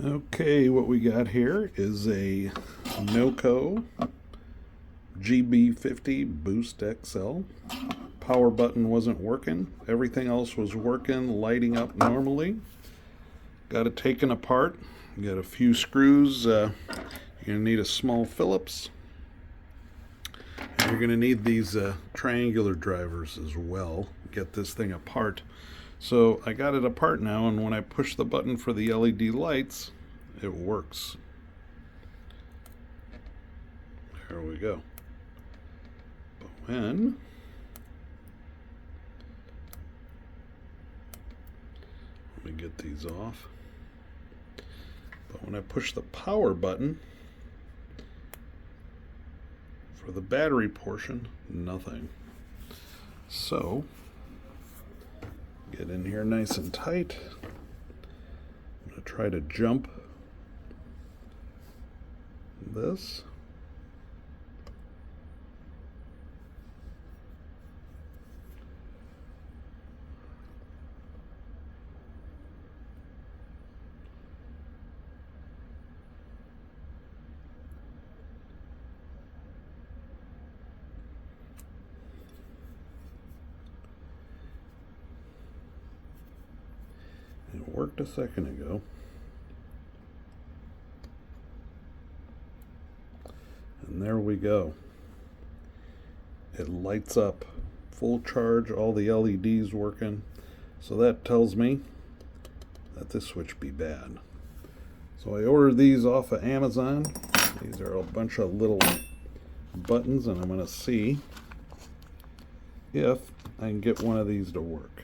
Okay, what we got here is a NOCO GB50 Boost XL. Power button wasn't working. Everything else was working, lighting up normally. Got it taken apart. Got a few screws. You're going to need a small Phillips. And you're going to need these triangular drivers as well. Get this thing apart. So I got it apart now, and when I push the button for the LED lights, it works. There we go. But when let me get these off. But when I push the power button for the battery portion, nothing. So get in here nice and tight. I'm going to try to jump this. It worked a second ago. And there we go. It lights up, full charge, all the LEDs working. So that tells me that this switch be bad. So I ordered these off of Amazon. These are a bunch of little buttons, and I'm going to see if I can get one of these to work.